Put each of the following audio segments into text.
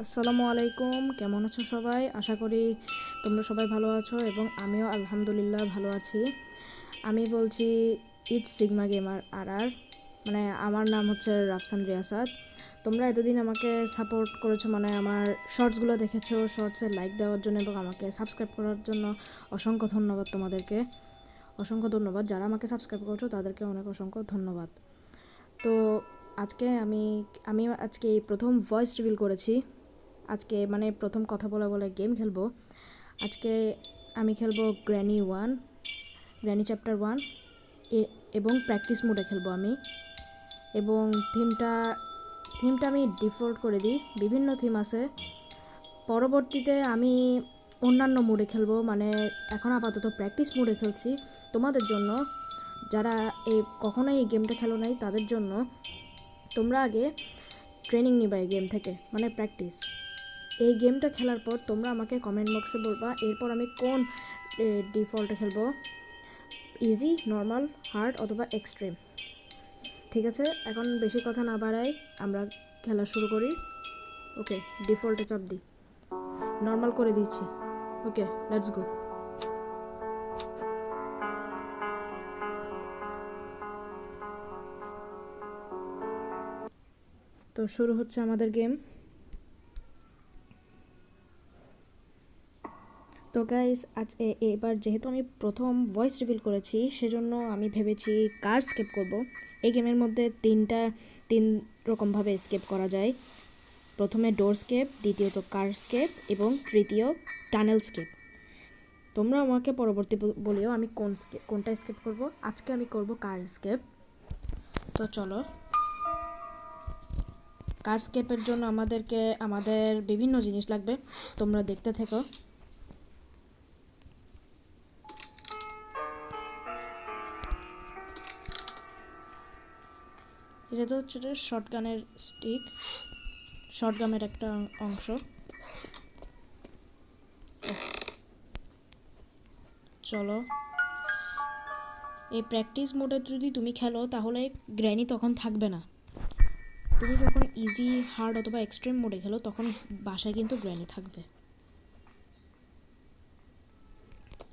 আসসালামু আলাইকুম, কেমন আছো সবাই? আশা করি তোমরা সবাই ভালো আছো এবং আমিও আলহামদুলিল্লাহ ভালো আছি। আমি বলছি ইট সিগমা গেমার আর মানে আমার নাম হচ্ছে রাফসান রিয়াসাত। তোমরা এতদিন আমাকে সাপোর্ট করেছো, মানে আমার শর্টসগুলো দেখেছো, শর্টসে লাইক দেওয়ার জন্য এবং আমাকে সাবস্ক্রাইব করার জন্য অসংখ্য ধন্যবাদ তোমাদেরকে। অসংখ্য ধন্যবাদ, যারা আমাকে সাবস্ক্রাইব করছো তাদেরকে অনেক অসংখ্য ধন্যবাদ। তো আজকে আমি আমি আজকে এই প্রথম ভয়েস রিভিল করেছি। আজকে মানে প্রথম কথা বলা বলে গেম খেলবো। আজকে আমি খেলবো গ্র্যানি চ্যাপ্টার 1 এবং প্র্যাকটিস মোডে খেলবো আমি। এবং থিমটা আমি ডিফল্ট করে দিই, বিভিন্ন থিম আছে। পরবর্তীতে আমি অন্যান্য মোডে খেলবো, মানে এখন আপাতত প্র্যাকটিস মোডে খেলছি তোমাদের জন্য। যারা কখনোই এই গেমটা খেলো নাই তাদের জন্য। তোমরা আগে ট্রেনিং নিবা এই গেম থেকে, মানে প্র্যাকটিস। এই গেমটা খেলার পর তোমরা আমাকে কমেন্ট বক্সে বলবা এরপর আমি কোন ডিফল্টে খেলবো, ইজি, নর্মাল, হার্ড অথবা এক্সট্রিম। ঠিক আছে, এখন বেশি কথা না বাড়াই, আমরা খেলা শুরু করি। ওকে, ডিফল্টে চাপ দিই, নর্মাল করে দিচ্ছি। ওকে, লেটস গো। তো শুরু হচ্ছে আমাদের গেম। তো গাইস, এবার যেহেতু আমি প্রথম ভয়েস রিভিল করেছি সেজন্য আমি ভেবেছি কার স্কেপ করব। এই গেমের মধ্যে তিন রকমভাবে স্কেপ করা যায়। প্রথমে ডোর স্কেপ, দ্বিতীয়ত কার স্কেপ এবং তৃতীয় টানেল স্কেপ। তোমরা আমাকে পরবর্তী বলিও আমি কোনটা স্কেপ করব। আজকে আমি করব কার স্কেপ। তো চলো, কার স্কেপের জন্য আমাদের বিভিন্ন জিনিস লাগবে, তোমরা দেখতে থেকো। এটা তো হচ্ছে শর্টগানের স্টিক, শর্টগানের একটা অংশ। চলো, এই প্র্যাকটিস মোডে যদি তুমি খেলো তাহলে গ্র্যানি তখন থাকবে না। তুমি যখন ইজি, হার্ড অথবা এক্সট্রিম মোডে খেলো তখন বাসায় কিন্তু গ্র্যানি থাকবে।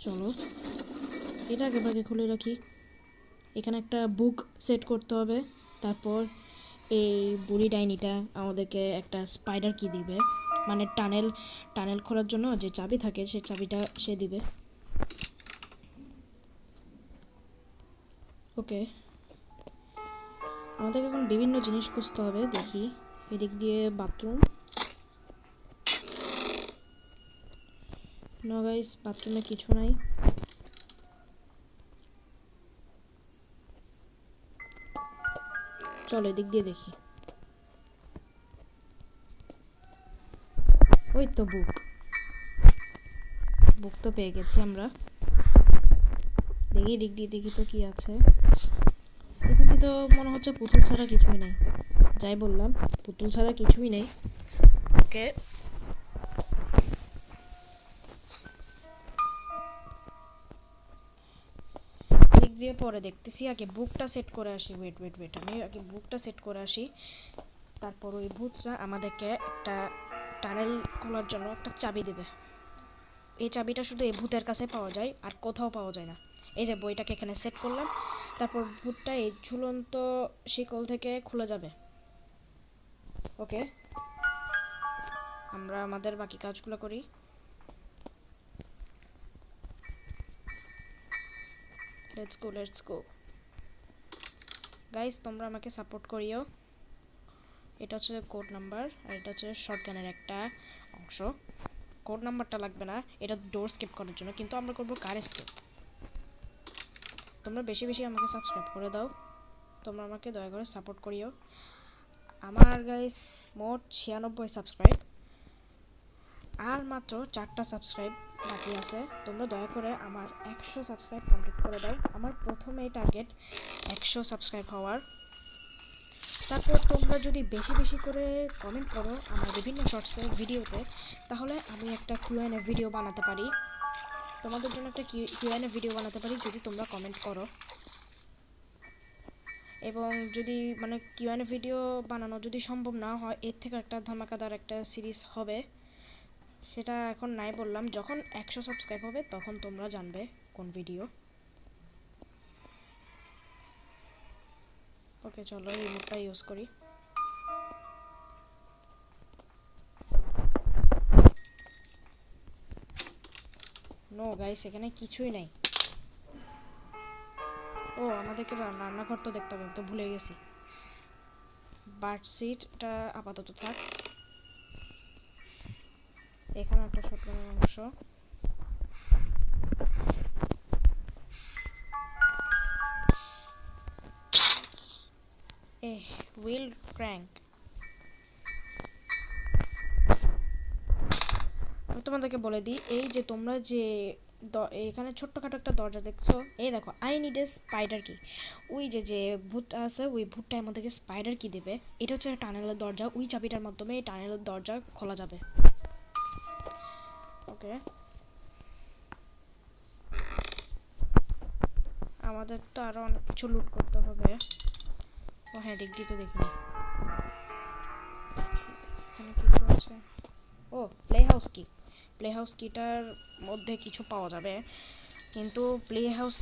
চলো, এটা আগে খুলে রাখি। এখানে একটা বুক সেট করতে হবে। তারপর এই বুড়ি ডাইনিটা আমাদেরকে একটা স্পাইডার কি দিবে, মানে টানেল খোলার জন্য যে চাবি থাকে সেই চাবিটা সে দিবে। ওকে, আমাদেরকে এখন বিভিন্ন জিনিস খুঁজতে হবে। দেখি, এদিক দিয়ে বাথরুম। নো গাইস, বাথরুমে কিছু নাই। চলো এদিক দিয়ে দেখি। ওই তো বুক তো পেয়ে গেছি আমরা। দেখি দিক দিয়ে দেখি তো কি আছে। এখানে তো মনে হচ্ছে পুতুল ছাড়া কিছুই নেই। যাই বললাম, পুতুল ছাড়া কিছুই নেই। ওকে, দিক দিয়ে পরে দেখতেছি, আগে বুকটা সেট করে আসি। ওয়েট, আমি আগে বুকটা সেট করে আসি। তারপর ওই ভূতটা আমাদেরকে একটা টানেল খোলার জন্য একটা চাবি দেবে। এই চাবিটা শুধু এই ভূতের কাছে পাওয়া যায়, আর কোথাও পাওয়া যায় না। এই যে বইটাকে এখানে সেট করলাম, তারপর ভূতটা এই ঝুলন্ত শিকল থেকে খুলে যাবে। ওকে, আমরা আমাদের বাকি কাজগুলো করি। লেটস গো গাইস, তোমরা আমাকে সাপোর্ট করিও। এটা হচ্ছে কোড নাম্বার, আর এটা হচ্ছে শর্টগানের একটা অংশ। কোড নাম্বারটা লাগবে না, এটা ডোর স্কিপ করার জন্য, কিন্তু আমরা করব কার স্কিপ। তোমরা বেশি বেশি আমাকে সাবস্ক্রাইব করে দাও, তোমরা আমাকে দয়া করে সাপোর্ট করিও। আমার গাইস মোট 96 সাবস্ক্রাইব, আর মাত্র 4টা সাবস্ক্রাইব বাকি আছে। তোমরা দয়া করে আমার 100 সাবস্ক্রাইব কমপ্লিট করে দাও। আমার প্রথমেই টার্গেট 100 সাবস্ক্রাইব হওয়ার। তারপর তোমরা যদি বেশি বেশি করে কমেন্ট করো আমার বিভিন্ন শর্টসের ভিডিওতে, তাহলে আমি একটা কিউএনএ ভিডিও বানাতে পারি, তোমাদের জন্য একটা কিউএনএ ভিডিও বানাতে পারি যদি তোমরা কমেন্ট করো। এবং যদি মানে কিউএনএ ভিডিও বানানো যদি সম্ভব না হয়, এর থেকে একটা ধামাকাদার একটা সিরিজ হবে, সেটা এখন নাই বললাম। যখন 100 সাবস্ক্রাইব হবে তখন তোমরা জানবে কোন ভিডিও। ওকে চলো রিমোটটা ইউজ করি। নো গাইস, এখানে কিছুই নাই। ও আমাদেরকে রান্নাঘর তো দেখতে হবে, তো ভুলে গেছি। বার্ড সিটটা আপাতত থাক। এখানে একটা শটগানের অংশ। Wheel crank. আমি তোমাদেরকে বলে দিই, এই যে তোমরা যে এখানে ছোট্টখাটো একটা দরজা দেখছো, এই দেখো আই নিড এ স্পাইডার কি। ওই যে যে ভূতটা আছে, ওই ভূতটা আমাদেরকে স্পাইডার কি দেবে। এটা হচ্ছে টানেলের দরজা, ওই চাবিটার মাধ্যমে এই টানেলের দরজা খোলা যাবে। ওকে, আমাদের তো আরো অনেক কিছু লুট করতে হবে। ও হ্যাঁ, দিক দিতে দেখিনি। এখানে কিছু আছে। ও প্লে হাউস কি। প্লে হাউস কিটার মধ্যে কিছু পাওয়া যাবে, কিন্তু প্লে হাউস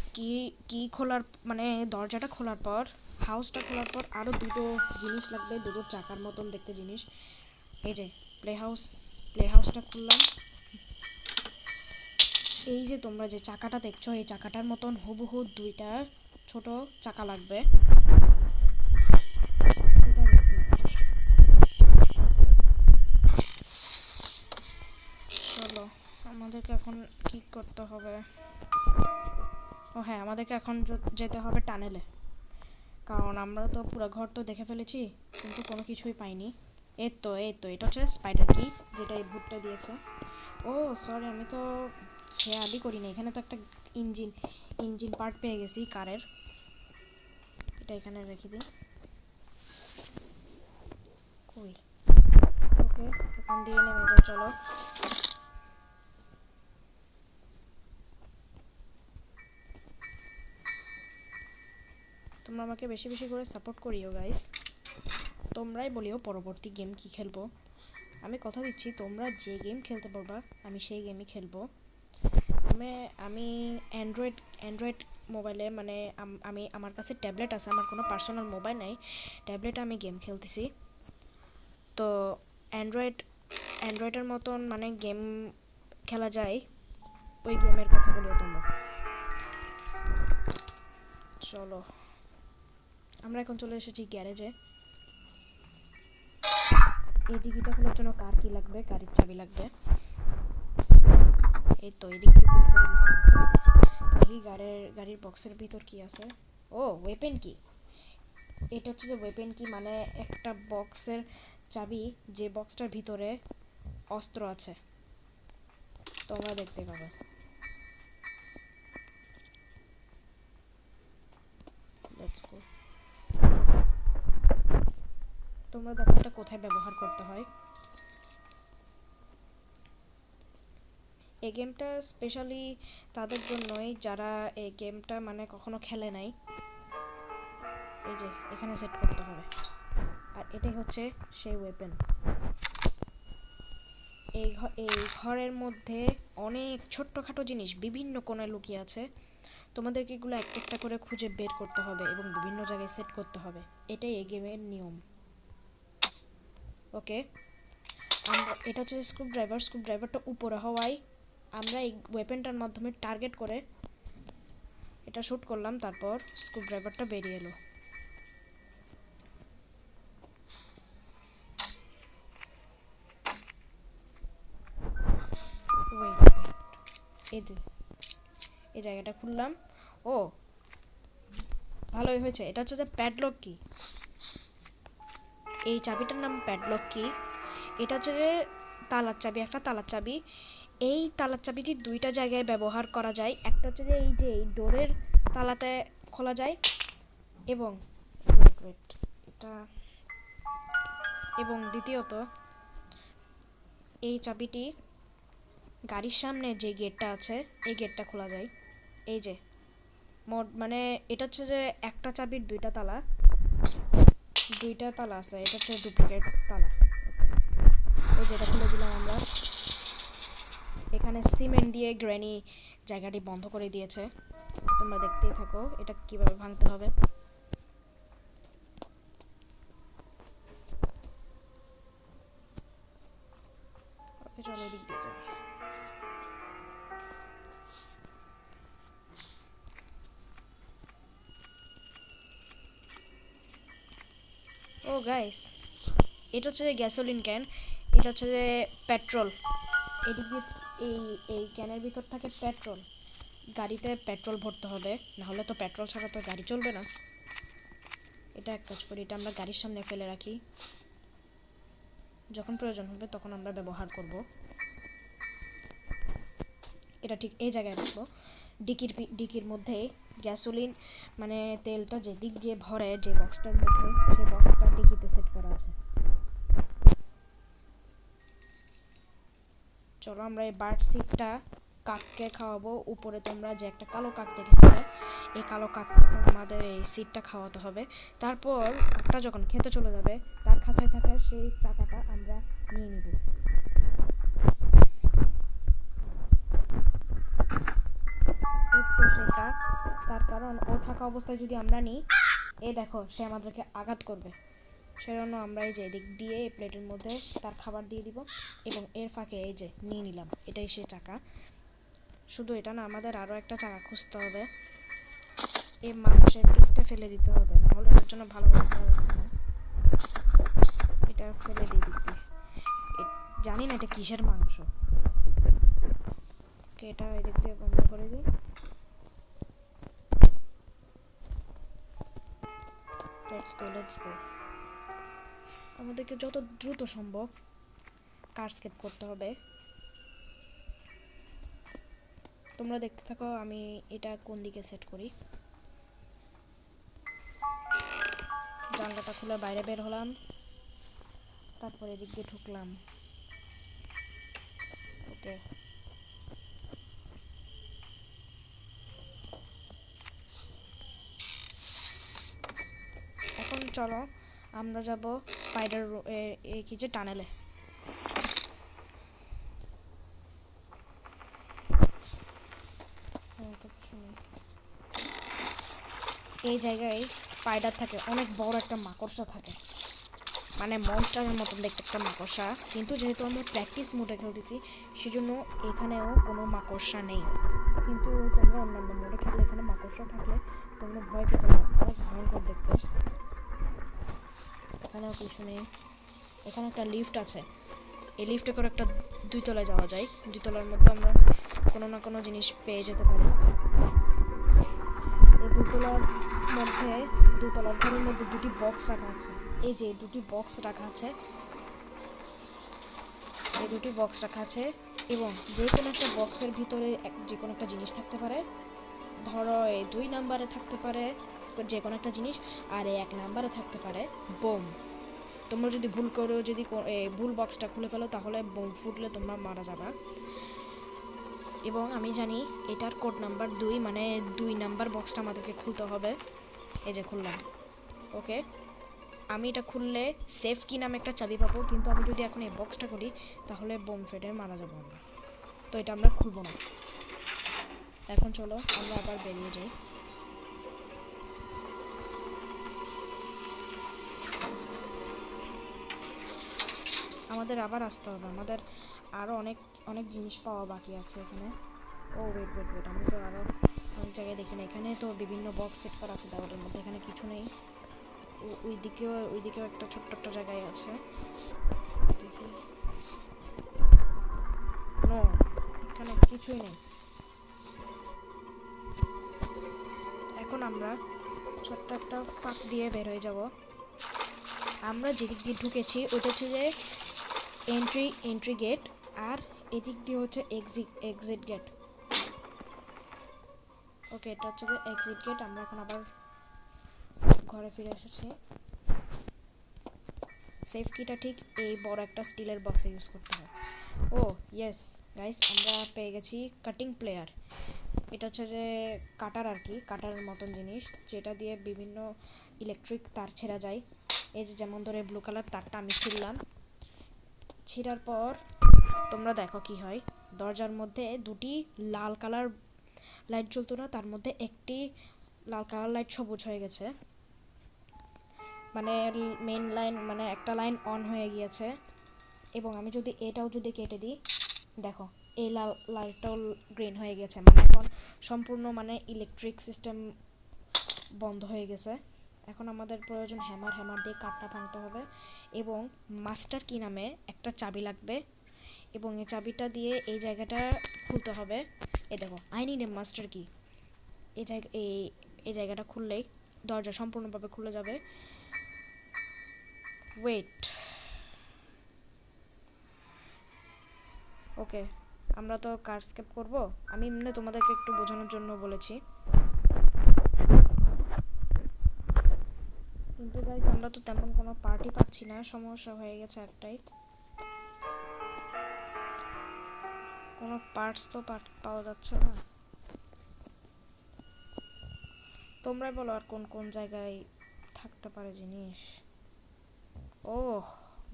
কি খোলার মানে দরজাটা খোলার পর, হাউসটা খোলার পর আরও দুটো জিনিস লাগবে, দুটো চাকার মতন দেখতে জিনিস। এই যে প্লে হাউসটা খুললাম। এই যে তোমরা যে চাকাটা দেখছো, এই চাকাটার মতন হুবহু দুইটা ছোট চাকা লাগবে। চলো আমাদেরকে এখন কি করতে হবে। ও হ্যাঁ, আমাদেরকে এখন যেতে হবে টানেলে, কারণ আমরা তো পুরো ঘর তো দেখে ফেলেছি কিন্তু কোনো কিছুই পাইনি। এই তো এটা হচ্ছে স্পাইডার কি, যেটা এই ভূতটা দিয়েছে। ও সরি, আমি তো খেয়ালই করিনি। এখানে তো একটা ইঞ্জিন পার্ট পেয়ে গেছি কারের। এটা এখানে রেখে দিই। কই, ওকে এখান দিয়ে নেমে যাও চলো। তোমরা আমাকে বেশি বেশি করে সাপোর্ট করিও গাইস। তোমরাই বলিও পরবর্তী গেম কি খেলবো। আমি কথা দিচ্ছি, তোমরা যে গেম খেলতে পারবা আমি সেই গেমই খেলবো। আমি অ্যান্ড্রয়েড মোবাইলে মানে আমি আমার কাছে ট্যাবলেট আছে, আমার কোনো পার্সোনাল মোবাইল নেই। ট্যাবলেটে আমি গেম খেলতেছি। তো অ্যান্ড্রয়েডের মতন মানে গেম খেলা যায়, ওই গেমের কথা বলিও তোমরা। চলো আমরা এখন চলে এসেছি গ্যারেজে। এই ডিগিটা খোলার জন্য কার কি লাগবে, গাড়ির চাবি লাগবে। এই তো এদিক থেকে দেখি গাড়ির বক্সের ভিতর কি আছে। ও ওয়েপেন কি। এটা হচ্ছে যে ওয়েপেন কি, মানে একটা বক্সের চাবি, যে বক্সটার ভিতরে অস্ত্র আছে তোমরা দেখতে পাবে। Let's go. তোমরা দেখো এটা কোথায় ব্যবহার করতে হয়। এই গেমটা স্পেশালি তাদের জন্যই যারা এই গেমটা মানে কখনো খেলে নাই। এই যে এখানে সেট করতে হবে, আর এটাই হচ্ছে সেই ওয়েপেন। এই ঘরের মধ্যে অনেক ছোট্টখাটো জিনিস বিভিন্ন কোণায় লুকিয়ে আছে। তোমাদেরকে এগুলো একটা একটা করে খুঁজে বের করতে হবে এবং বিভিন্ন জায়গায় সেট করতে হবে। এটাই এই গেমের নিয়ম। ওকে, এটা হচ্ছে স্ক্রুড্রাইভারটা উপরে হওয়ায় আমরা এই ওয়েপেনটার মাধ্যমে টার্গেট করে এটা শ্যুট করলাম, তারপর স্ক্রুড্রাইভারটা বেরিয়ে এলো। এই জায়গাটা খুললাম। ও ভালোই হয়েছে। এটা হচ্ছে যে প্যাডলক কি, এই চাবিটার নাম প্যাডলক কি। এটা হচ্ছে যে তালার চাবি, একটা তালার চাবি। এই তালার চাবিটি দুইটা জায়গায় ব্যবহার করা যায়। একটা হচ্ছে যে এই ডোরের তালাতে খোলা যায়, এবং এটা এবং দ্বিতীয়ত এই চাবিটি গাড়ির সামনে যে গেটটা আছে এই গেটটা খোলা যায়। এই যে মোট মানে এটা হচ্ছে যে একটা চাবির দুইটা তালা, দুইটা তালা আছে, এটা হচ্ছে ডুপ্লিকেট তালা। এই যেটা খুলে দিলাম আমরা। এখানে সিমেন্ট দিয়ে গ্র্যানি জায়গাটি বন্ধ করে দিয়েছে, তোমরা দেখতেই থাকো এটা কিভাবে ভাঙতে হবে। চলো এদিক দিয়ে যাই। ও গাইস, এটা হচ্ছে যে গ্যাসোলিন ক্যান, এটা হচ্ছে যে পেট্রোল। এদিক দিয়ে এই এই ক্যানের ভিতর থাকে পেট্রোল। গাড়িতে পেট্রোল ভরতে হবে, নাহলে তো পেট্রোল ছাড়া তো গাড়ি চলবে না। এটা এক কাজ করি, এটা আমরা গাড়ির সামনে ফেলে রাখি, যখন প্রয়োজন হবে তখন আমরা ব্যবহার করব। এটা ঠিক এই জায়গায় রাখবো, ডিকির মধ্যে গ্যাসোলিন মানে তেলটা যেদিক দিয়ে ভরে যে বক্সটার মধ্যে, সেই বক্সটা ডিকিতে সেট করা আছে। চলো আমরা এই বার্ড সিটটা কাককে খাওয়াবো। উপরে তোমরা যে একটা কালো কাক দেখেছিলে, এই কালো কাক আমাদের এই সিটটা খাওয়াতে হবে। তারপর কাকটা যখন খেতে চলে যাবে, তার খাঁচায় থাকা সেই চাকাটা আমরা নিয়ে নিব। তো সে কাক, তার কারণ ও থাকা অবস্থায় যদি আমরা নিই, এই দেখো সে আমাদেরকে আঘাত করবে। সেজন্য আমরা এই যে এদিক দিয়ে এই প্লেটের মধ্যে তার খাবার দিয়ে দিব, এবং এর ফাঁকে এই যে নিয়ে নিলাম, এটাই সে চাকা। শুধু এটা না, আমাদের আরও একটা চাকা খুঁজতে হবে। এই মাংসের পিসটা ফেলে দিতে হবে, নাহলে এর জন্য ভালো করে করা যাচ্ছে না। এটা ফেলে দিয়ে দিচ্ছি, জানি না এটা কিসের মাংস। এটা এদিক দিয়ে বন্ধ করে দিই। Let's go. আমাদেরকে যত দ্রুত সম্ভব কার স্কেপ করতে হবে। তোমরা দেখতে থাকো আমি এটা কোন দিকে সেট করি। জানলাটা খুলে বাইরে বের হলাম, তারপরে এদিক দিয়ে ঢুকলাম। ওকে, এখন চলো আমরা যাব স্পাইডার কি যে টানেলে। এই জায়গায় স্পাইডার থাকে, অনেক বড় একটা মাকড়সা থাকে, মানে মনস্টারের মতন দেখতে একটা মাকড়সা। কিন্তু যেহেতু আমরা প্র্যাকটিস মোডে খেলতেছি, সেজন্য এখানেও কোনো মাকড়সা নেই। কিন্তু তোমরা অন্যান্য মোডে খেললে এখানে মাকড়সা থাকলে তোমরা ভয় পেতে পারো, অনেক ভয়ঙ্কর দেখতে। এখানেও কিছু নেই। এখানে একটা লিফট আছে, এই লিফটে করে একটা 2 তলায় যাওয়া যায়। 2 তলার মধ্যে আমরা কোনো না কোনো জিনিস পেয়ে যেতে পারি। এই 2 তলার মধ্যে, 2 তলার ঘরের মধ্যে 2টি বক্স রাখা আছে। এই যে 2টি বক্স রাখা আছে, এই 2টি বক্স রাখা আছে, এবং যে কোনো একটা বক্সের ভিতরে যে কোনো একটা জিনিস থাকতে পারে। ধরো এই 2 নাম্বারে থাকতে পারে যে কোনো একটা জিনিস, আর এই 1 নাম্বারে থাকতে পারে বোম। তোমরা যদি ভুল করেও যদি ভুল বক্সটা খুলে ফেলো, তাহলে বোম ফুটলে তোমরা মারা যাবে। এবং আমি জানি এটার কোড নাম্বার 2, মানে 2 নাম্বার বক্সটা আমাদেরকে খুলতে হবে। এই যে খুললাম। ওকে, আমি এটা খুললে সেফ কি নামে একটা চাবি পাবো, কিন্তু আমি যদি এখন এই বক্সটা করি তাহলে বোম ফেটে মারা যাবো আমরা, তো এটা আমরা খুলবো না। এখন চলো আমরা আবার বেরিয়ে যাই। আমাদের আবার আসতে হবে, আমাদের আরও অনেক অনেক জিনিস পাওয়া বাকি আছে এখানে। ও ওয়েট, আমি তো আরও অনেক জায়গায় দেখি না। এখানে তো বিভিন্ন বক্স সেট করা আছে দেওয়ালের মধ্যে, এখানে কিছু নেই। ওইদিকেও একটা ছোট্ট একটা জায়গায় আছে, দেখি। নো, এখানে কিছুই নেই। এখন আমরা ছোট্ট একটা ফাঁক দিয়ে বের হয়ে যাব। আমরা যেদিক দিয়ে ঢুকেছি ওইটা হচ্ছে যে এন্ট্রি গেট, আর এদিক দিয়ে হচ্ছে এক্সিট গেট। ওকে, এটা হচ্ছে যে এক্সিট গেট। আমরা এখন আবার ঘরে ফিরে এসেছি। সেফ কিটা ঠিক এই বড় একটা স্টিলের বক্সে ইউজ করতে হয়। ও ইয়েস গাইস, আমরা পেয়ে গেছি কাটিং প্লেয়ার। এটা হচ্ছে যে কাটার আর কি, কাটার মতন জিনিস, যেটা দিয়ে বিভিন্ন ইলেকট্রিক তার ছেঁড়া যায়। এই যে যেমন ধরে ব্লু কালার তারটা আমি ছিঁড়লাম, ছিঁড়ার পর তোমরা দেখো কি হয়। দরজার মধ্যে দুটি লাল কালার লাইট জ্বলতো না, তার মধ্যে একটি লাল কালার লাইট সবুজ হয়ে গেছে, মানে মেন লাইন, মানে একটা লাইন অন হয়ে গিয়েছে। এবং আমি যদি এটাও যদি কেটে দিই, দেখো এই লাল লাইটটাও গ্রিন হয়ে গেছে, মানে এখন সম্পূর্ণ মানে ইলেকট্রিক সিস্টেম বন্ধ হয়ে গেছে। এখন আমাদের প্রয়োজন হ্যামার, হ্যামার দিয়ে কাঠটা ভাঙতে হবে এবং মাস্টার কি নামে একটা চাবি লাগবে এবং এই চাবিটা দিয়ে এই জায়গাটা খুলতে হবে। এই দেখো, আই নিড এ মাস্টার কি। এই জায়গাটা খুললেই দরজা সম্পূর্ণভাবে খুলে যাবে। ওয়েট, ওকে, আমরা তো কার স্কেপ করবো, আমি এমনি তোমাদেরকে একটু বোঝানোর জন্য বলেছি, কিন্তু গাইস আমরা তো তেমন কোনো পার্টি পাচ্ছি না, সমস্যা হয়ে গেছে একটাই, কোনো পার্টস তো পাওয়া যাচ্ছে না। তোমরাই বলো আর কোন কোন জায়গায় থাকতে পারে জিনিস। ওহ,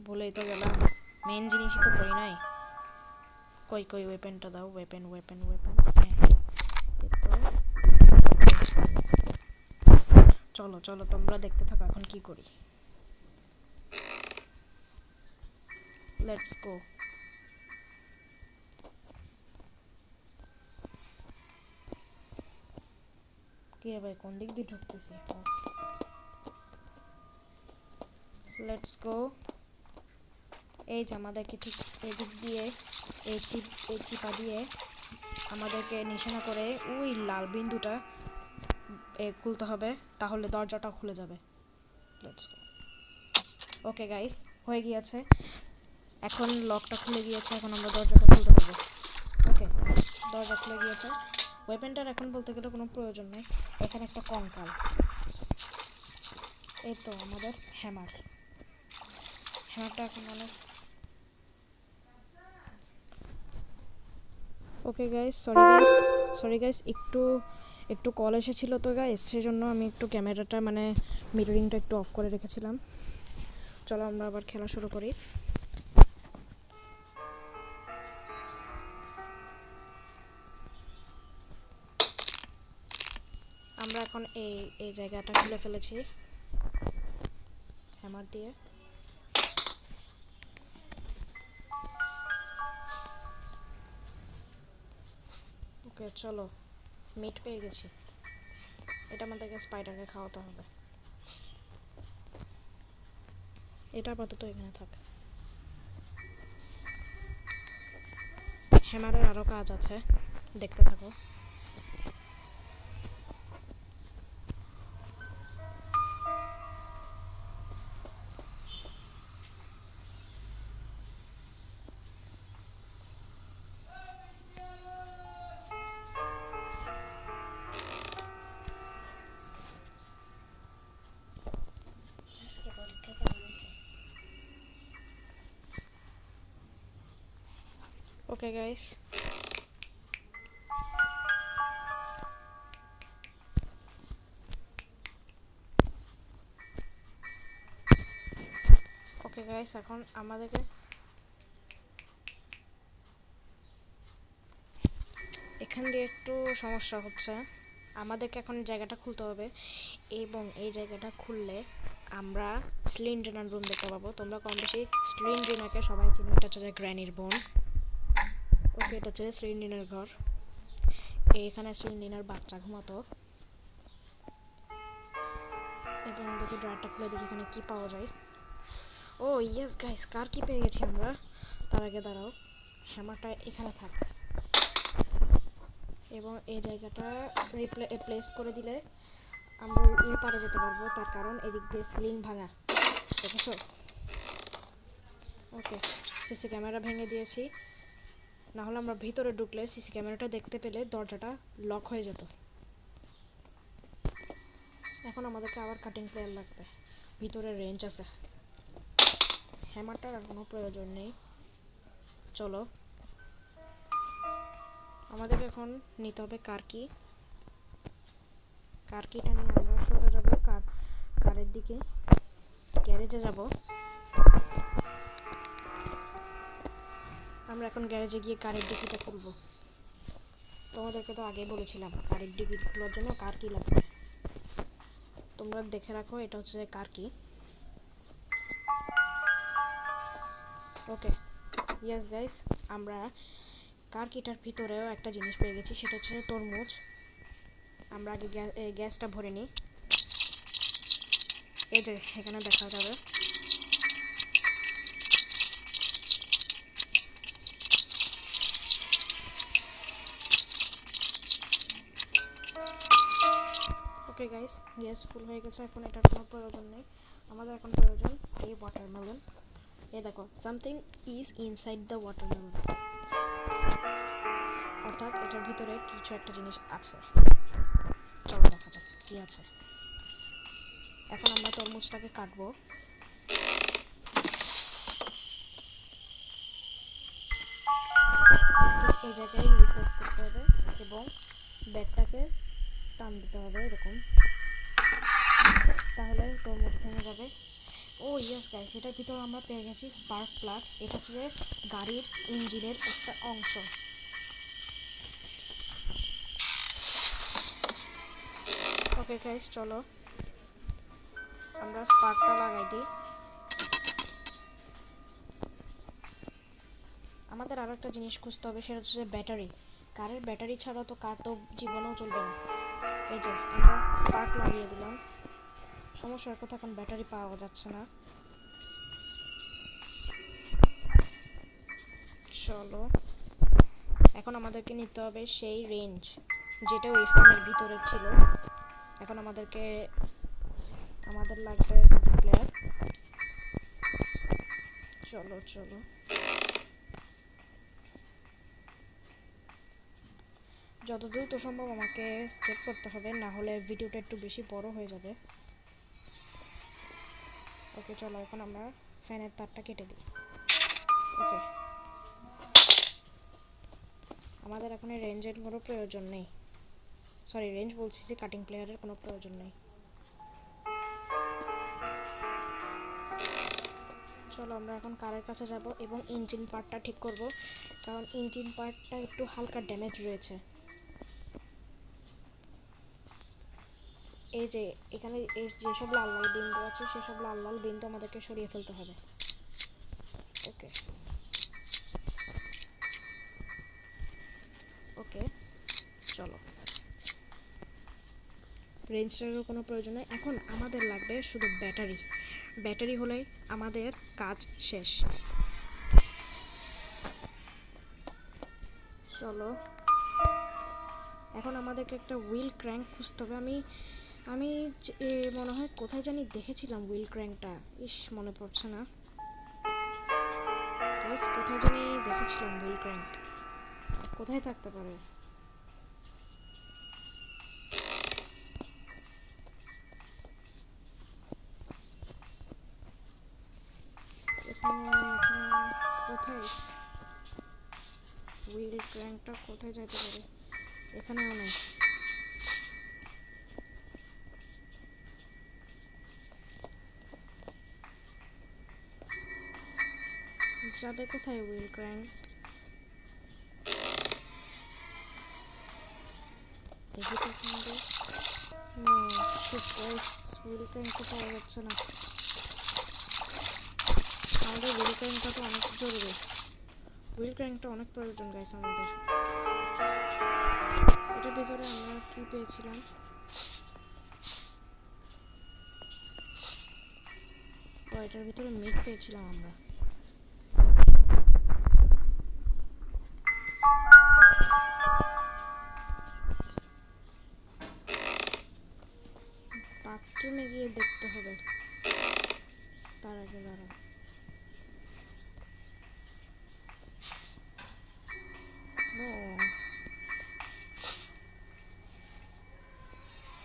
ভুলেই তো গেলাম, মেন জিনিসই তো করি নাই। কই কই ওয়েপেনটা দাও, ওয়েপেন ওয়েপেন ওয়েপেন, চলো চলো তোমরা দেখতে থাকো এখন কি করি। Let's go. কি রে ভাই, কোন দিক দিয়ে ঢুকতেছি? Let's go. এই যে আমাদেরকে ঠিক এদিক দিয়ে এই চিপা দিয়ে আমাদেরকে নিশানা করে ওই লাল বিন্দুটা খুলতে হবে, তাহলে দরজাটা খুলে যাবে। Let's go. ওকে গাইস, হয়ে গিয়েছে, এখন লকটা খুলে গিয়েছে, এখন আমরা দরজাটা খুলতে পারবো। ওকে, দরজা খুলে গিয়েছে। ওয়েপেনটার এখন বলতে গেলে কোনো প্রয়োজন নেই, এখানে একটা কঙ্কাল। এই তো আমাদের হ্যামারটা এখন অনেক। ওকে গাইস, সরি গাইস, একটু কল এসেছিলো তো গাইস, সেজন্য আমি একটু ক্যামেরাটা মানে মিররিংটা একটু অফ করে রেখেছিলাম। চলো আমরা আবার খেলা শুরু করি। আমরা এখন এই জায়গাটা খুলে ফেলেছি হ্যামার দিয়ে। ওকে চলো, মিট পেয়ে গেছি, এটা আমাদেরকে স্পাইডারকে খাওয়াতে হবে। এটা আপাতত এখানে থাক, হ্যামারের আরও কাজ আছে, দেখতে থাকো। ওকে গাইস, এখন আমাদেরকে এখান দিয়ে একটু সমস্যা হচ্ছে, আমাদেরকে এখন জায়গাটা খুলতে হবে এবং এই জায়গাটা খুললে আমরা স্লিন্ডার রুম দেখতে পাবো। তোমরা কম বেশি স্লিন্ডারকে সবাই চিনো, এটা হচ্ছে গ্র্যানির বোন। ওকে, এটা হচ্ছে স্লিন্ডারের ঘর, এখানে স্লিন্ডারের বাচ্চা ঘুমাতো। এবং দেখি ড্রয়ারটা খুলে দেখি এখানে কি পাওয়া যায়। ও ইয়েস গাইস, কার কি পেয়ে গেছি আমরা। তার আগে দাঁড়াও, হ্যামারটা এখানে থাক এবং এই জায়গাটা প্লেস করে দিলে আমরা ওই পারে যেতে পারবো, তার কারণ এদিক দিয়ে সিলিং ভাঙা, দেখেছো? ওকে, সিসি ক্যামেরা ভেঙে দিয়েছি, না হলে আমরা ভিতরে ঢুকলে সিসি ক্যামেরাটা দেখতে পেলে দরজাটা লক হয়ে যেত। এখন আমাদেরকে আবার কাটিং প্লেয়ার লাগবে, ভিতরে রেঞ্জ আছে, হ্যামারটার আর কোনো প্রয়োজন নেই। চলো আমাদেরকে এখন নিতে হবে কার কিটা নিয়ে আমরা সরে যাবো। কারের দিকে, গ্যারেজে যাব। আমরা এখন গ্যারেজে গিয়ে কারের ডিকিটা খুলব। তোমাদেরকে তো আগেই বলেছিলাম কারের ডিকি খোলার জন্য কার কি লাগবে। তোমরা দেখে রাখো, এটা হচ্ছে কার কি। ওকে, ইয়েস গাইস, আমরা কার কিটার ভিতরেও একটা জিনিস পেয়ে গেছি, সেটা হচ্ছে তরমুজ। আমরা আগে গ্যাসটা ভরে নিই। এই যে এখানে দেখা যাবে। ওকে গাইস, গ্যাস ফুল হয়ে গেছে। এখন এটার কোনো প্রয়োজন নেই, আমাদের এখন প্রয়োজন এই ওয়াটারমেলন। এই দেখো, something is inside the watermelon, অর্থাৎ এটার ভিতরে কিছু একটা জিনিস আছে। চলো দেখা যাক কি আছে। এখন আমরা তরমুজটাকে কাটবো। এই জায়গায় রিপ্লেস করতে হবে এবং ব্যাগটাকে টান দিতে হবে এরকম, তাহলে তরমুজ ভেঙে যাবে। ও ইয়েস গাইস, এটার ভিতরে আমরা পেয়ে গেছি স্পার্ক প্লাগ। এটা হচ্ছে গাড়ির ইঞ্জিনের একটা অংশ। ওকে গাইস, চলো আমরা স্পার্কটা লাগাই দিই। আমাদের আরও একটা জিনিস খুঁজতে হবে, সেটা হচ্ছে ব্যাটারি। কারের ব্যাটারি ছাড়া তো কার তো জীবনেও চলবে না। এই যে আমরা স্পার্ক লাগিয়ে দিলাম। সমস্যার কথা, এখন ব্যাটারি পাওয়া যাচ্ছে না। চলো এখন আমাদেরকে নিতে হবে সেই রেঞ্জ, যেটা ওই ফোনের ভিতরে ছিল। এখন আমাদের লাগবে প্লেয়ার। চলো চলো, যত দ্রুত সম্ভব আমাকে স্কেপ করতে হবে, না হলে ভিডিওটা একটু বেশি বড় হয়ে যাবে। ওকে চলো, এখন আমরা ফ্যানের তারটা কেটে দিই। ওকে, আমাদের এখন রেঞ্জের কোনো প্রয়োজন নেই। সরি, রেঞ্জ বলছি যে কাটিং প্লেয়ারের কোনো প্রয়োজন নেই। চলো আমরা এখন কারের কাছে যাব এবং ইঞ্জিন পার্টটা ঠিক করব, কারণ ইঞ্জিন পার্টটা একটু হালকা ড্যামেজ রয়েছে। এই যে এখানে যেসব লাল লাল বিন্দু আছে, সেসব লাল লাল বিন্দু আমাদেরকে সরিয়ে ফেলতে হবে। ওকে ওকে, চলো, রেঞ্জটারও কোনো প্রয়োজন নেই। এখন আমাদের লাগবে শুধু ব্যাটারি। ব্যাটারি হলেই আমাদের কাজ শেষ। চলো এখন আমাদেরকে একটা হুইল ক্র্যাঙ্ক খুঁজতে হবে। আমি মনে হয় কোথায় জানি দেখেছিলাম হুইল ক্র্যাঙ্কটা, মনে পড়ছে না। কোথায় জানি দেখেছিলাম হুইল ক্র্যাঙ্ক, কোথায় থাকতে পারে? কোথায় হুইল ক্র্যাঙ্কটা কোথায় যেতে পারে? এখানেও নেই। যাবে কোথায় হুইল ক্র্যাঙ্ক? দেখি তো সুন্দর। হুইল ক্র্যাঙ্কটা পাওয়া যাচ্ছে না। আমাদের হুইল ক্র্যাঙ্কটা তো অনেক জরুরি, হুইল ক্র্যাঙ্কটা অনেক প্রয়োজন গাইস আমাদের। এটার ভিতরে আমরা কি পেয়েছিলাম? এটার ভিতরে মিট পেয়েছিলাম আমরা। বাথরুমে গিয়ে দেখতে হবে, তার আগে দাঁড়াও।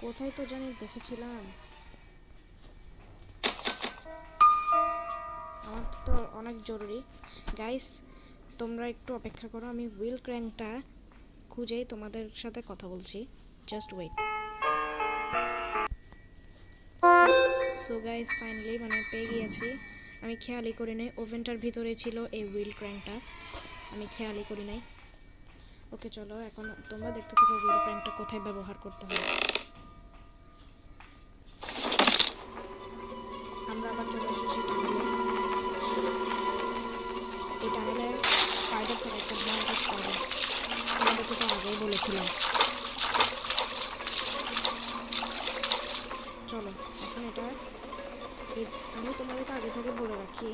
কোথায় তো জানি দেখেছিলাম। আমার তো অনেক জরুরি গাইস, তোমরা একটু অপেক্ষা করো, আমি হুইল ক্র্যাঙ্কটা খুঁজেই তোমাদের সাথে কথা বলছি। Just wait. So guys finally মানে পেয়ে গিয়েছি। আমি খেয়ালই করি নাই ওভেনটার ভিতরে ছিল এই হুইল ক্র্যাঙ্কটা, আমি খেয়ালই করি নাই। ওকে চলো এখন তোমরা দেখতে থাকো হুইল ক্র্যাঙ্কটা কোথায় ব্যবহার করতে হয়। আমরা আবার চলে এসেছি টানেলে। এই টানেলে স্পাইডার থেকে একটা ভয়ঙ্কর স্পাইডার, তোমাদেরকে তো আগেই বলেছিলাম। চলো এখন এটা আমি তোমাদেরকে আগে থেকে বলে রাখি,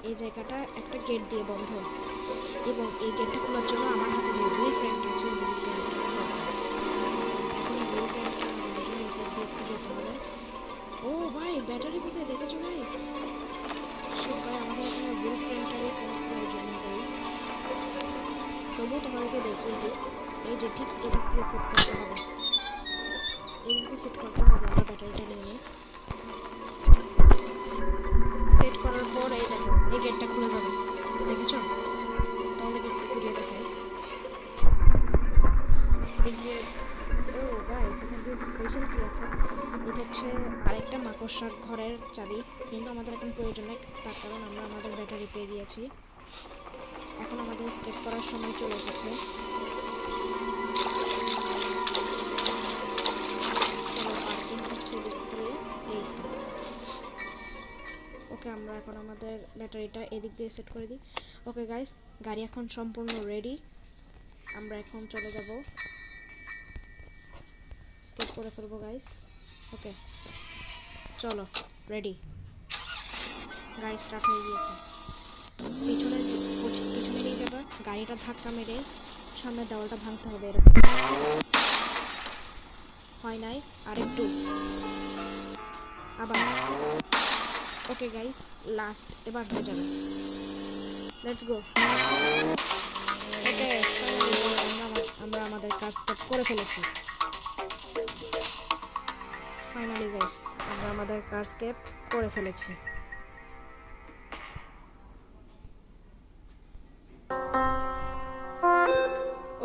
এই জায়গাটা একটা গেট দিয়ে বন্ধ, এবং এই গেটটা খোলার জন্য আমার হাতে যে হুইল ক্র্যাঙ্কটা আছে হুইল ক্র্যাঙ্কটা এখন এই হুইল ক্র্যাঙ্কটা লাগানোর জন্য এই সাইড দিয়ে একটু যেতে হবে। ও ভাই ব্যাটারি কোথায় দেখেছো গাইস? সব ভাই আমাদের এখানে হুইল ক্র্যাঙ্কটারই কোনো প্রয়োজন নেই গাইস, তবুও তোমাদেরকে দেখিয়ে দিই। এই যে ঠিক এদিক দিয়ে সেট করতে হবে, এদিক দিয়ে সেট করতে হবে। আমরা ব্যাটারিটা নিয়ে নিই, সেট করার পর এই দেখো এই গেটটা খুলে যাবে, দেখেছো? তোমাদেরকে একটু ঘুরিয়ে দেখাই। এদিক দিয়ে ও গাইস এখান দিয়ে স্পেশাল কি আছে, এটা হচ্ছে আরেকটা মাকড়সার ঘরের চাবি, কিন্তু আমাদের এখন প্রয়োজন নেই তার কারণ আমরা আমাদের ব্যাটারি পেয়ে গিয়েছি। এখন আমাদের স্কেপ করার সময় চলে এসেছে। পার্কিং হচ্ছে এদিক দিয়ে, এই তো। ওকে আমরা এখন আমাদের ব্যাটারিটা এদিক দিয়ে সেট করে দিই। ওকে গাইস গাড়ি এখন সম্পূর্ণ রেডি, আমরা এখন চলে যাব, স্কেপ করে ফেলবো গাইস। ওকে চলো রেডি, গাড়ি স্টার্ট হয়ে গিয়েছে। পিছনে পিছনে নিয়ে যাবে, গাড়িটা ধাক্কা মেরে সামনের দেওয়ালটা ভাঙতে হবে, এরকম হয় নাই, আরেকটু আবার। ওকে গাইস লাস্ট, এবার হয়ে যাবে, লেটস গো। ওকে আমরা আমাদের কার স্কেপ করে ফেলেছি ফাইনালি গাইস, আমরা আমাদের কার স্কেপ করে ফেলেছি।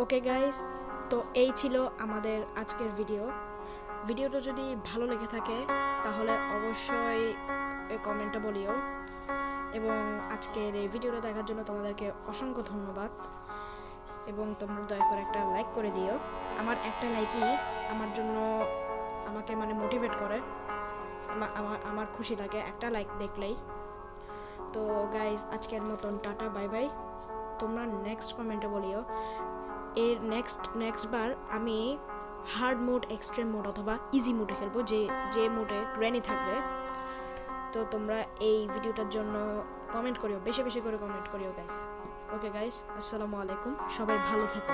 ওকে গাইস তো এই ছিল আমাদের আজকের ভিডিওটা যদি ভালো লেগে থাকে তাহলে অবশ্যই কমেন্টে বলিও, এবং আজকের এই ভিডিওটা দেখার জন্য তোমাদেরকে অসংখ্য ধন্যবাদ, এবং তোমরা দয়া করে একটা লাইক করে দিও। আমার একটা লাইকই আমার জন্য আমাকে মানে মোটিভেট করে, আমার খুশি লাগে একটা লাইক দেখলেই। তো গাইস আজকের মতন টাটা বাই বাই, তোমরা নেক্সট কমেন্টে বলিও এর নেক্সট বার আমি হার্ড মোড, এক্সট্রিম মোড অথবা ইজি মোডে খেলবো, যে মোডে গ্র্যানি থাকবে। তো তোমরা এই ভিডিওটার জন্য কমেন্ট করিও, বেশি বেশি করে কমেন্ট করিও গাইস। ওকে গাইস আসসালামু আলাইকুম, সবাই ভালো থেকো।